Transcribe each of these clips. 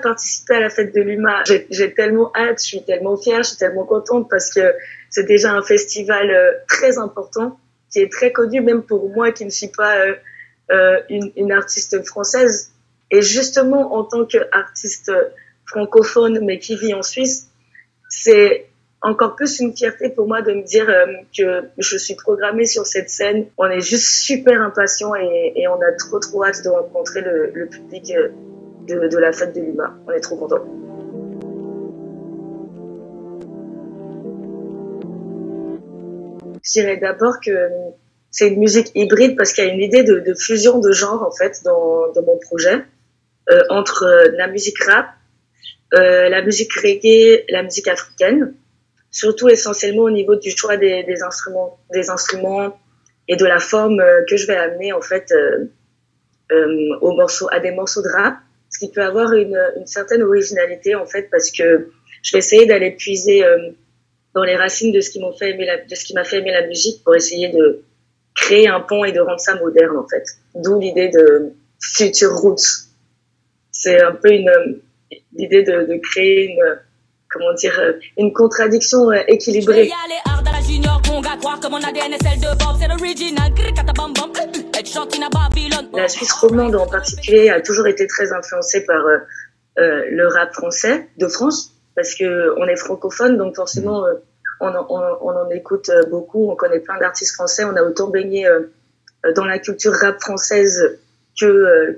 participer à la fête de l'UMA. J'ai tellement hâte, je suis tellement fière, je suis tellement contente parce que c'est déjà un festival très important, qui est très connu, même pour moi qui ne suis pas une artiste française. Et justement, en tant qu'artiste francophone, mais qui vit en Suisse, c'est encore plus une fierté pour moi de me dire que je suis programmée sur cette scène. On est juste super impatients et on a trop hâte de rencontrer le public de la fête de l'UMA. On est trop contents. Je dirais d'abord que c'est une musique hybride parce qu'il y a une idée de fusion de genres en fait dans mon projet entre la musique rap, la musique reggae, la musique africaine, surtout essentiellement au niveau du choix des instruments et de la forme que je vais amener en fait à des morceaux de rap, ce qui peut avoir une certaine originalité en fait parce que je vais essayer d'aller puiser dans les racines de ce qui m'a fait aimer la musique pour essayer de créer un pont et de rendre ça moderne en fait. D'où l'idée de Future Roots. C'est un peu l'idée de créer une contradiction équilibrée. La Suisse romande en particulier a toujours été très influencée par le rap français de France parce que on est francophone, donc forcément on en écoute beaucoup, on connaît plein d'artistes français, on a autant baigné dans la culture rap française que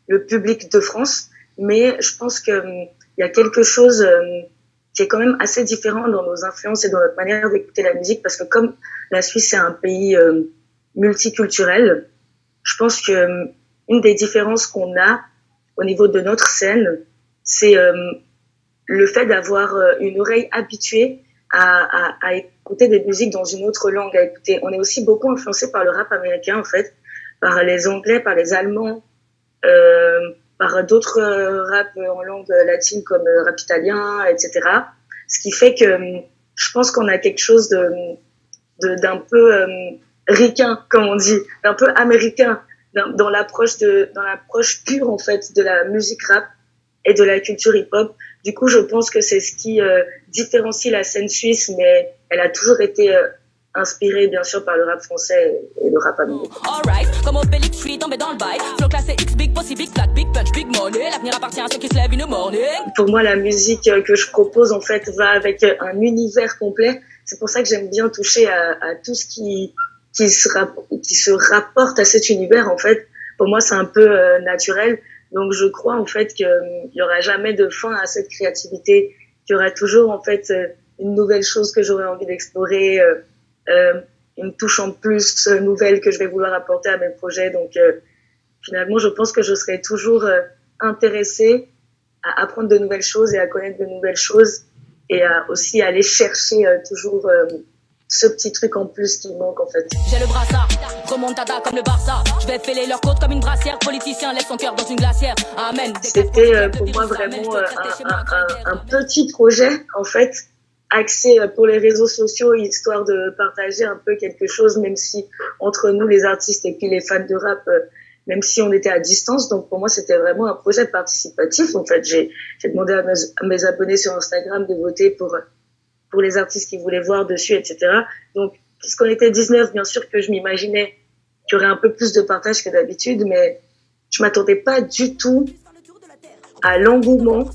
le public de France, mais je pense que il y a quelque chose qui est quand même assez différent dans nos influences et dans notre manière d'écouter la musique, parce que comme la Suisse est un pays multiculturel, je pense que une des différences qu'on a au niveau de notre scène, c'est le fait d'avoir une oreille habituée à écouter des musiques dans une autre langue, on est aussi beaucoup influencé par le rap américain en fait, par les Anglais, par les Allemands, par d'autres rap en langue latine comme rap italien, etc. Ce qui fait que je pense qu'on a quelque chose d'un peu ricain, comme on dit, d'un peu américain dans l'approche pure en fait de la musique rap et de la culture hip-hop. Du coup, je pense que c'est ce qui différencie la scène suisse, mais elle a toujours été inspirée bien sûr par le rap français et le rap américain. Pour moi, la musique que je propose en fait va avec un univers complet. C'est pour ça que j'aime bien toucher à tout ce qui se rapporte à cet univers en fait. Pour moi, c'est un peu naturel. Donc, je crois en fait qu'il y aura jamais de fin à cette créativité. Qu'il y aura toujours en fait une nouvelle chose que j'aurais envie d'explorer. Une touche en plus nouvelle que je vais vouloir apporter à mes projets. Donc, finalement, je pense que je serai toujours intéressée à apprendre de nouvelles choses et à connaître de nouvelles choses et à aussi aller chercher toujours ce petit truc en plus qui manque en fait. J'ai le brassard, remontada comme le Barça. Je vais fêler leur côte comme une brassière. Politicien laisse son cœur dans une glacière. Amen. C'était pour moi vraiment un petit projet en fait, axé pour les réseaux sociaux, histoire de partager un peu quelque chose, même si entre nous les artistes et puis les fans de rap, même si on était à distance. Donc pour moi c'était vraiment un projet participatif. En fait j'ai demandé à mes abonnés sur Instagram de voter pour les artistes qui voulaient voir dessus, etc. Donc puisqu'on était 19, bien sûr que je m'imaginais qu'il y aurait un peu plus de partage que d'habitude, mais je m'attendais pas du tout à l'engouement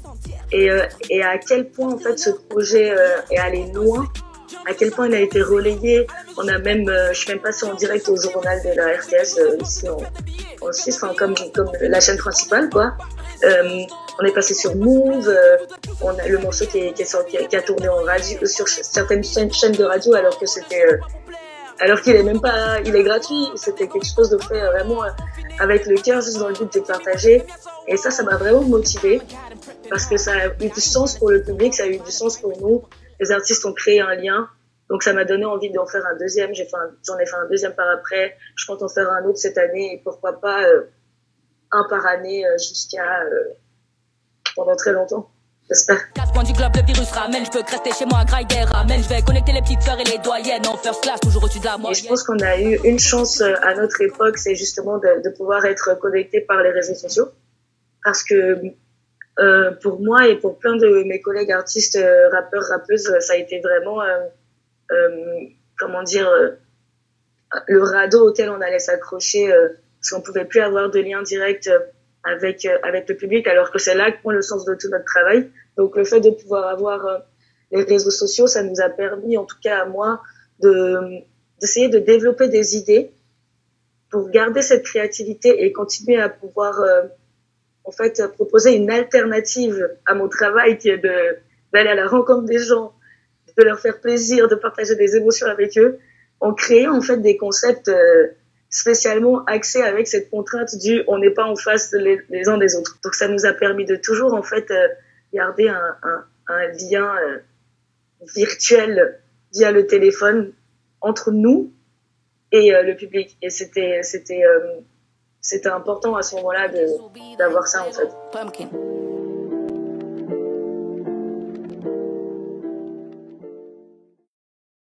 et à quel point en fait ce projet est allé loin, à quel point il a été relayé. On a même, je suis même passée en direct au journal de la RTS ici en Suisse, enfin, comme la chaîne principale quoi. On est passé sur Move, on a le morceau qui a tourné en radio sur certaines chaînes de radio alors qu'il est même pas, il est gratuit. C'était quelque chose de fait vraiment avec le cœur, juste dans le but de partager. Et ça m'a vraiment motivée parce que ça a eu du sens pour le public, ça a eu du sens pour nous. Les artistes ont créé un lien, donc ça m'a donné envie d'en faire un deuxième. J'en ai fait un deuxième par après. Je compte en faire un autre cette année et pourquoi pas un par année jusqu'à pendant très longtemps. J'espère. 4 points du globe, le virus ramène. Je peux rester chez moi à graille des ramènes. Je vais connecter les petites sœurs et les doyennes en first class, toujours au-dessus de la moyenne. Et je pense qu'on a eu une chance à notre époque, c'est justement de pouvoir être connecté par les réseaux sociaux. Parce que Pour moi et pour plein de mes collègues artistes, rappeurs, rappeuses, ça a été vraiment, comment dire, le radeau auquel on allait s'accrocher, parce qu'on pouvait plus avoir de lien direct avec le public, alors que c'est là que prend le sens de tout notre travail. Donc le fait de pouvoir avoir les réseaux sociaux, ça nous a permis, en tout cas à moi, d'essayer de développer des idées pour garder cette créativité et continuer à pouvoir en fait proposer une alternative à mon travail qui est d'aller à la rencontre des gens, de leur faire plaisir, de partager des émotions avec eux, en créant en fait des concepts spécialement axés avec cette contrainte du on n'est pas en face les uns des autres. Donc ça nous a permis de toujours en fait garder un lien virtuel via le téléphone entre nous et le public. Et c'était important à ce moment-là d'avoir ça en fait.